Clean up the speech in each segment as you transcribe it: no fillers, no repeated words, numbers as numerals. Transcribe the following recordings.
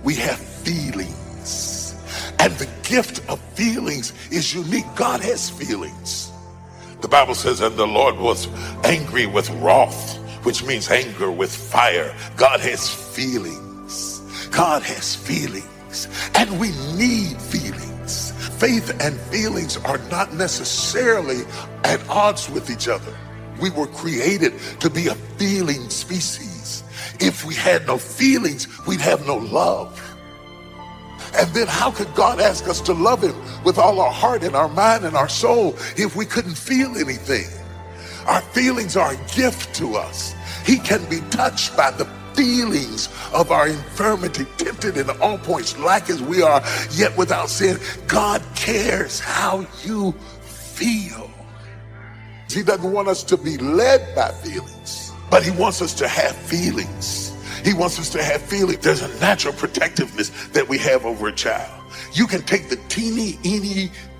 We have feelings. And the gift of feelings is unique. God has feelings. The Bible says, and the Lord was angry with wrath, which means anger with fire. God has feelings. God has feelings. And we need feelings. Faith and feelings are not necessarily at odds with each other. We were created to be a feeling species. If we had no feelings, we'd have no love. And then how could God ask us to love him with all our heart and our mind and our soul if we couldn't feel anything? Our feelings are a gift to us. He can be touched by the feelings of our infirmity, tempted in all points, like as we are, yet without sin. God cares how you feel. He doesn't want us to be led by feelings, but he wants us to have feelings. He wants us to have feelings. There's a natural protectiveness that we have over a child. You can take the teeny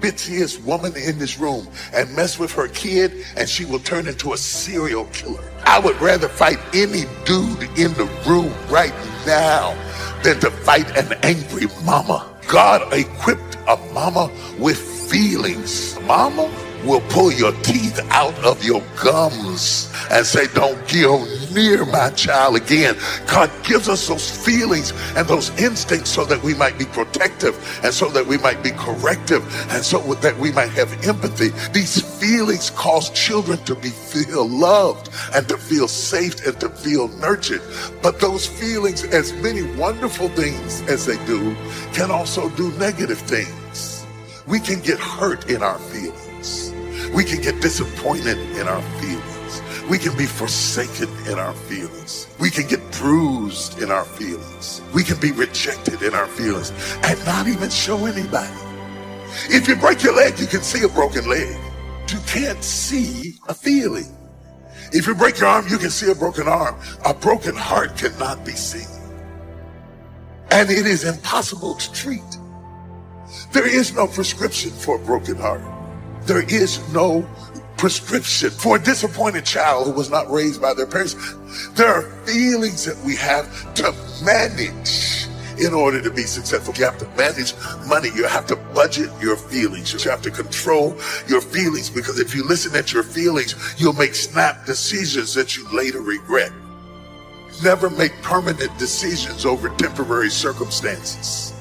bitsiest woman in this room and mess with her kid, and she will turn into a serial killer. I would rather fight any dude in the room right now than to fight an angry mama. God equipped a mama with feelings. Mama will pull your teeth out of your gums and say, don't go near my child again. God gives us those feelings and those instincts so that we might be protective, and so that we might be corrective, and so that we might have empathy. These feelings cause children to feel loved and to feel safe and to feel nurtured. But those feelings, as many wonderful things as they do, can also do negative things. We can get hurt in our feelings. We can get disappointed in our feelings. We can be forsaken in our feelings. We can get bruised in our feelings. We can be rejected in our feelings and not even show anybody. If you break your leg, you can see a broken leg. You can't see a feeling. If you break your arm, you can see a broken arm. A broken heart cannot be seen. And it is impossible to treat. There is no prescription for a broken heart. There is no prescription for a disappointed child who was not raised by their parents. There are feelings that we have to manage in order to be successful. You have to manage money. You have to budget your feelings. You have to control your feelings, because if you listen at your feelings, you'll make snap decisions that you later regret. Never make permanent decisions over temporary circumstances.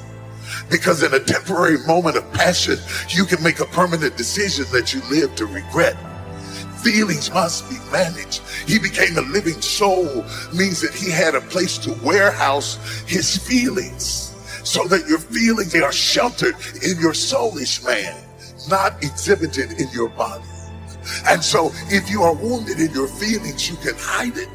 Because in a temporary moment of passion, you can make a permanent decision that you live to regret. Feelings must be managed. He became a living soul, means that he had a place to warehouse his feelings, so that your feelings are sheltered in your soulish man, not exhibited in your body. And so if you are wounded in your feelings, you can hide it,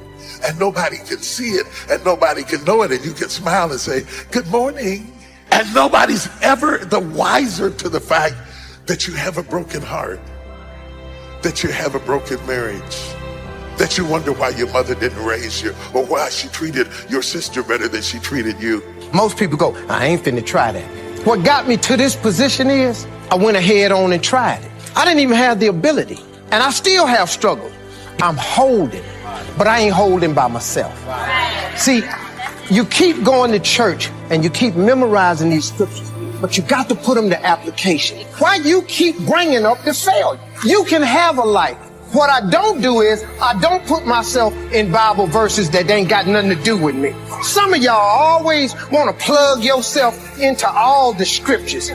and nobody can see it, and nobody can know it, and you can smile and say, good morning. And nobody's ever the wiser to the fact that you have a broken heart, that you have a broken marriage, that you wonder why your mother didn't raise you, or why she treated your sister better than she treated you. Most people go, I ain't finna try that. What got me to this position is I went ahead on and tried it. I didn't even have the ability, and I still have struggled. I'm holding, but I ain't holding by myself. See, you keep going to church and you keep memorizing these scriptures, but you got to put them to application. Why you keep bringing up the failure? You can have a life. What I don't do is I don't put myself in Bible verses that ain't got nothing to do with me. Some of y'all always want to plug yourself into all the scriptures.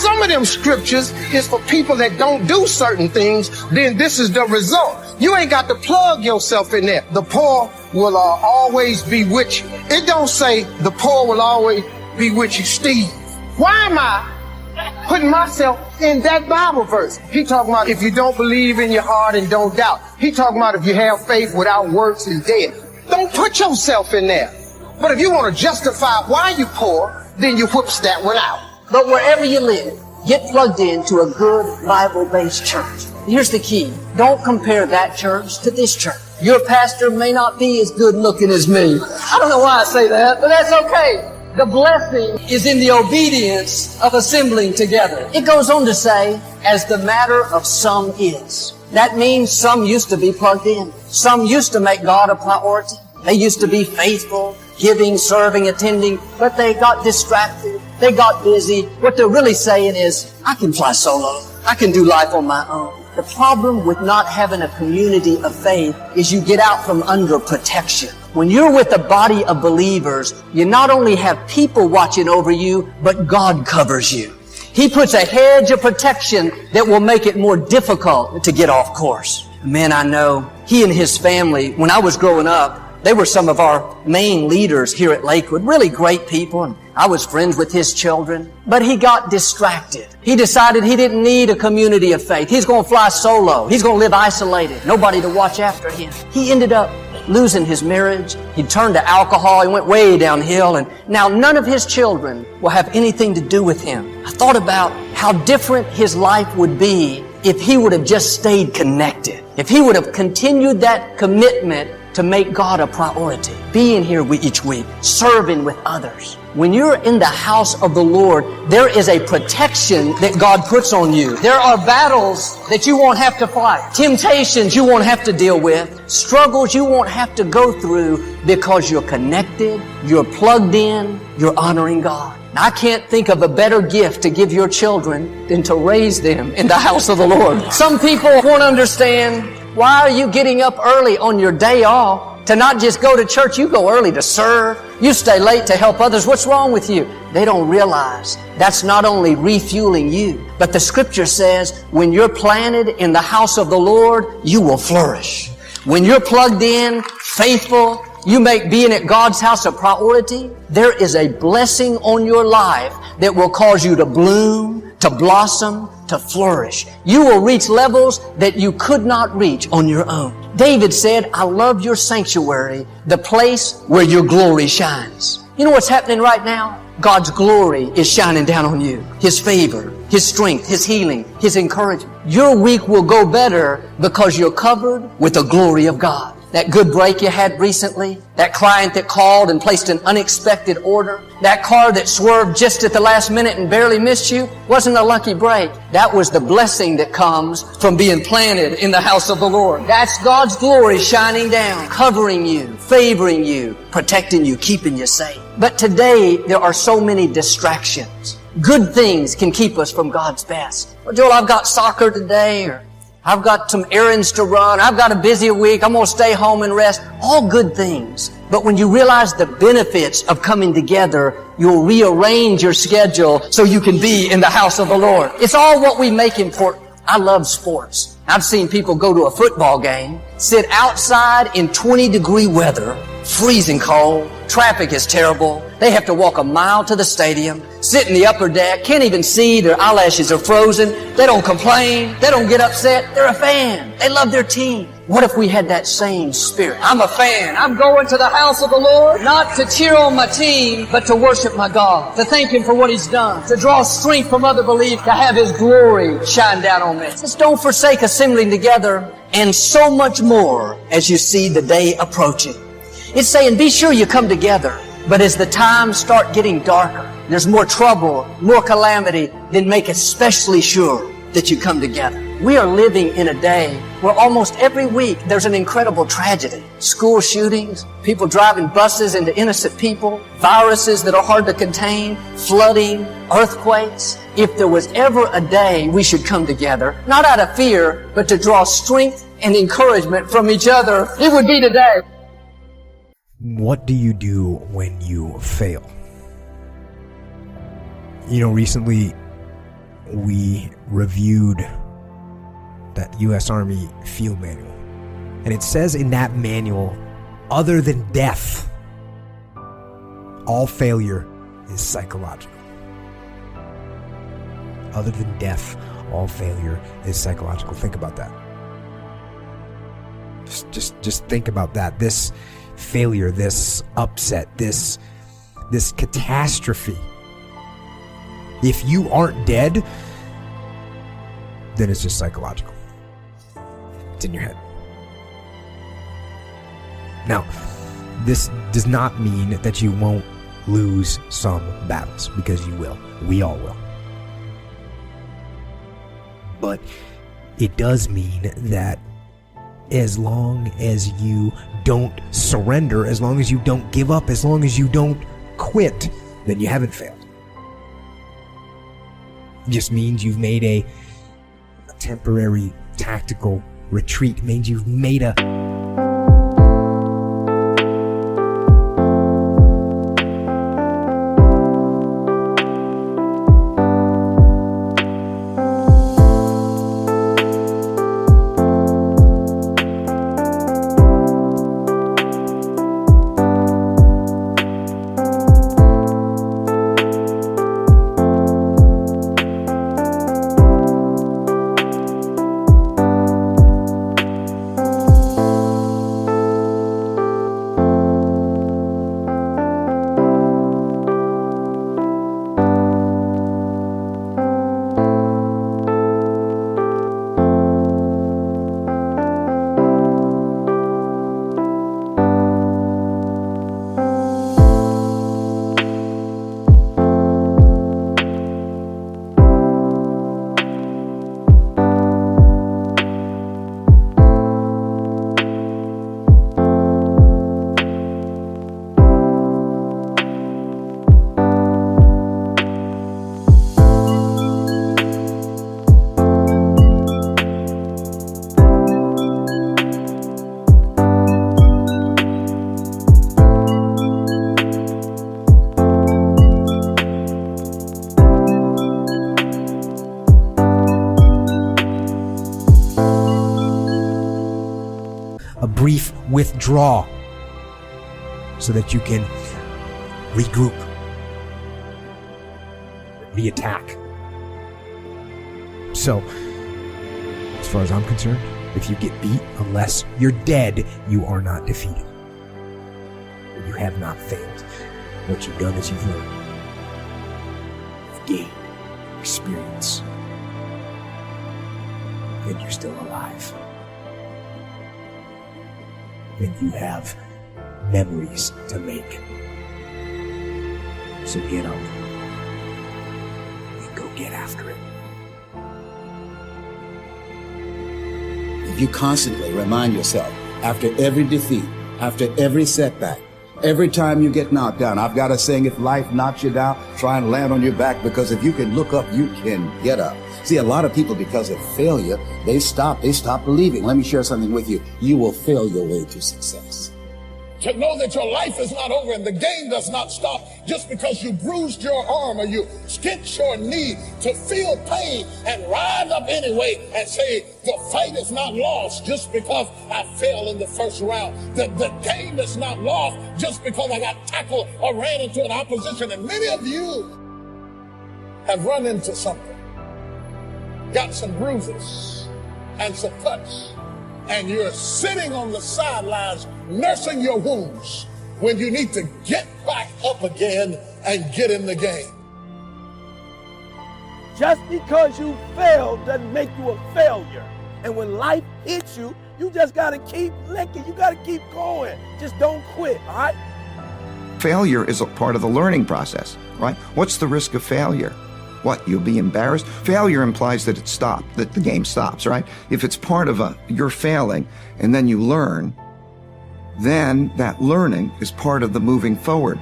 Some of them scriptures is for people that don't do certain things. Then this is the result. You ain't got to plug yourself in there. The poor will always be with you. It don't say the poor will always be with you, Steve. Why am I putting myself in that Bible verse? He talking about if you don't believe in your heart and don't doubt. He talking about if you have faith without works is dead. Don't put yourself in there. But if you want to justify why you poor, then you whoops that one out. But wherever you live, get plugged into a good Bible-based church. Here's the key. Don't compare that church to this church. Your pastor may not be as good looking as me. I don't know why I say that, but that's okay. The blessing is in the obedience of assembling together. It goes on to say, as the matter of some is. That means some used to be plugged in. Some used to make God a priority. They used to be faithful, giving, serving, attending, but they got distracted. They got busy. What they're really saying is, I can fly solo. I can do life on my own. The problem with not having a community of faith is you get out from under protection. When you're with a body of believers, you not only have people watching over you, but God covers you. He puts a hedge of protection that will make it more difficult to get off course. A man I know, he and his family, when I was growing up, they were some of our main leaders here at Lakewood, really great people, and I was friends with his children. But he got distracted. He decided he didn't need a community of faith. He's going to fly solo. He's going to live isolated. Nobody to watch after him. He ended up losing his marriage. He turned to alcohol. He went way downhill, and now none of his children will have anything to do with him. I thought about how different his life would be if he would have just stayed connected. If he would have continued that commitment to make God a priority, being here each week, serving with others. When you're in the house of the Lord, there is a protection that God puts on you. There are battles that you won't have to fight, temptations you won't have to deal with, struggles you won't have to go through because you're connected, you're plugged in, you're honoring God. I can't think of a better gift to give your children than to raise them in the house of the Lord. Some people won't understand, why are you getting up early on your day off to not just go to church? You go early to serve. You stay late to help others. What's wrong with you? They don't realize that's not only refueling you, but the scripture says when you're planted in the house of the Lord, you will flourish. When you're plugged in, faithful, you make being at God's house a priority, there is a blessing on your life that will cause you to bloom, to blossom, to flourish. You will reach levels that you could not reach on your own. David said, I love your sanctuary, the place where your glory shines. You know what's happening right now? God's glory is shining down on you. His favor, His strength, His healing, His encouragement. Your week will go better because you're covered with the glory of God. That good break you had recently, that client that called and placed an unexpected order, that car that swerved just at the last minute and barely missed you, wasn't a lucky break. That was the blessing that comes from being planted in the house of the Lord. That's God's glory shining down, covering you, favoring you, protecting you, keeping you safe. But today, there are so many distractions. Good things can keep us from God's best. Well, Joel, I've got soccer today, or I've got some errands to run. I've got a busy week. I'm going to stay home and rest. All good things. But when you realize the benefits of coming together, you'll rearrange your schedule so you can be in the house of the Lord. It's all what we make important. I love sports. I've seen people go to a football game, sit outside in 20-degree weather, freezing cold, traffic is terrible. They have to walk a mile to the stadium, sit in the upper deck, can't even see, their eyelashes are frozen. They don't complain, they don't get upset. They're a fan. They love their team. What if we had that same spirit? I'm a fan. I'm going to the house of the Lord, not to cheer on my team, but to worship my God, to thank Him for what He's done, to draw strength from other believers, to have His glory shine down on me. Just don't forsake assembling together, and so much more as you see the day approaching. It's saying, be sure you come together, but as the times start getting darker, there's more trouble, more calamity, then make especially sure that you come together. We are living in a day where almost every week there's an incredible tragedy. School shootings, people driving buses into innocent people, viruses that are hard to contain, flooding, earthquakes. If there was ever a day we should come together, not out of fear, but to draw strength and encouragement from each other, it would be today. What do you do when you fail? You know, recently we reviewed that U.S. Army field manual. And it says in that manual, other than death, all failure is psychological. Other than death, all failure is psychological. Think about that. Just think about that. This failure, this upset, this catastrophe. If you aren't dead, then it's just psychological. It's in your head. Now, this does not mean that you won't lose some battles, because you will. We all will. But it does mean that as long as you don't surrender, as long as you don't give up, as long as you don't quit, then you haven't failed. It just means you've made a temporary tactical retreat. It means you've made a brief withdrawal so that you can regroup, reattack. So, as far as I'm concerned, if you get beat, unless you're dead, you are not defeated. You have not failed. What you've done is you've learned. You've gained experience. And you're still alive. And you have memories to make. So get up and go get after it. If you constantly remind yourself, after every defeat, after every setback, every time you get knocked down, I've got a saying, if life knocks you down, try and land on your back, because if you can look up, you can get up. See, a lot of people, because of failure, they stop believing. Let me share something with you. You will fail your way to success. To know that your life is not over and the game does not stop just because you bruised your arm or you skinched your knee, to feel pain and rise up anyway and say, the fight is not lost just because I fell in the first round. The game is not lost just because I got tackled or ran into an opposition. And many of you have run into something, got some bruises and some cuts, and you're sitting on the sidelines nursing your wounds when you need to get back up again and get in the game. Just because you failed doesn't make you a failure. And when life hits you, you just gotta keep licking. You gotta keep going. Just don't quit, all right? Failure is a part of the learning process, right? What's the risk of failure? What, you'll be embarrassed? Failure implies that it stopped, that the game stops, right? If it's part of you're failing and then you learn, then that learning is part of the moving forward,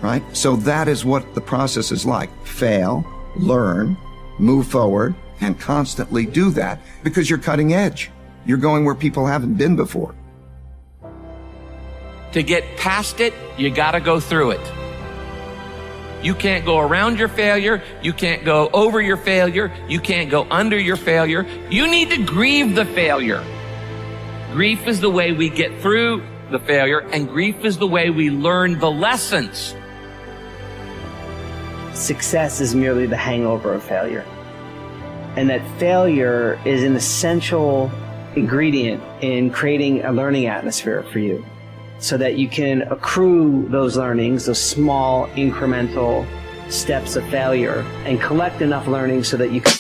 right? So that is what the process is like. Fail, learn, move forward, and constantly do that because you're cutting edge. You're going where people haven't been before. To get past it, you gotta go through it. You can't go around your failure. You can't go over your failure. You can't go under your failure. You need to grieve the failure. Grief is the way we get through the failure, and grief is the way we learn the lessons. Success is merely the hangover of failure. And that failure is an essential ingredient in creating a learning atmosphere for you, so that you can accrue those learnings, those small incremental steps of failure, and collect enough learning so that you can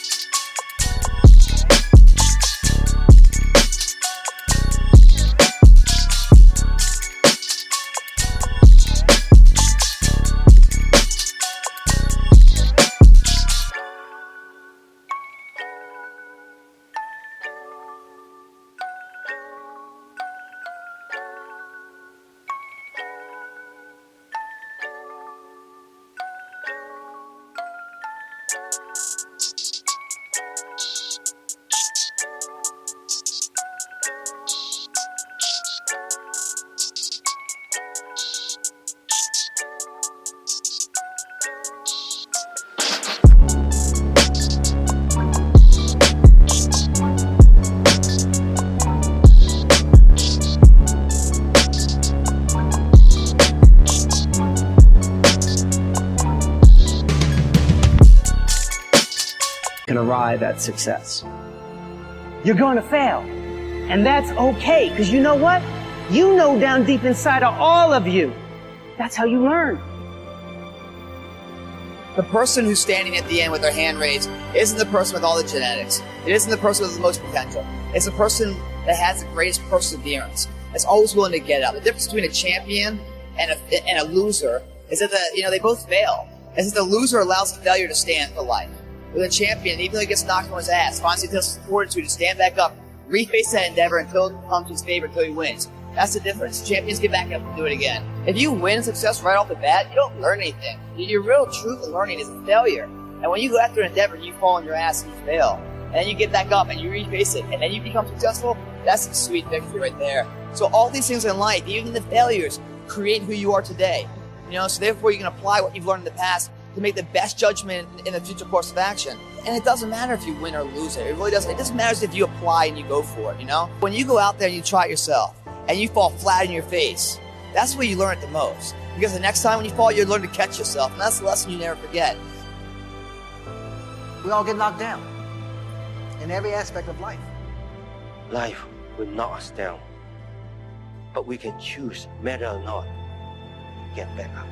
can arrive at success. You're going to fail. And that's okay, because you know what? You know down deep inside of all of you, that's how you learn. The person who's standing at the end with their hand raised isn't the person with all the genetics. It isn't the person with the most potential. It's the person that has the greatest perseverance, that's always willing to get up. The difference between a champion and a loser is that they both fail. Is that the loser allows the failure to stand for life. With a champion, even though he gets knocked on his ass, finds the fortitude to stand back up, reface that endeavor until it becomes his favorite, until he wins. That's the difference. Champions get back up and do it again. If you win success right off the bat, you don't learn anything. Your real truth in learning is a failure. And when you go after an endeavor and you fall on your ass and you fail, and then you get back up and you reface it, and then you become successful, that's a sweet victory right there. So all these things in life, even the failures, create who you are today. So therefore you can apply what you've learned in the past to make the best judgment in the future course of action. And it doesn't matter if you win or lose it. It really doesn't. It just matters if you apply and you go for it, When you go out there and you try it yourself, and you fall flat in your face, that's where you learn it the most. Because the next time when you fall, you learn to catch yourself. And that's the lesson you never forget. We all get knocked down in every aspect of life. Life will knock us down, but we can choose, matter or not, to get back up.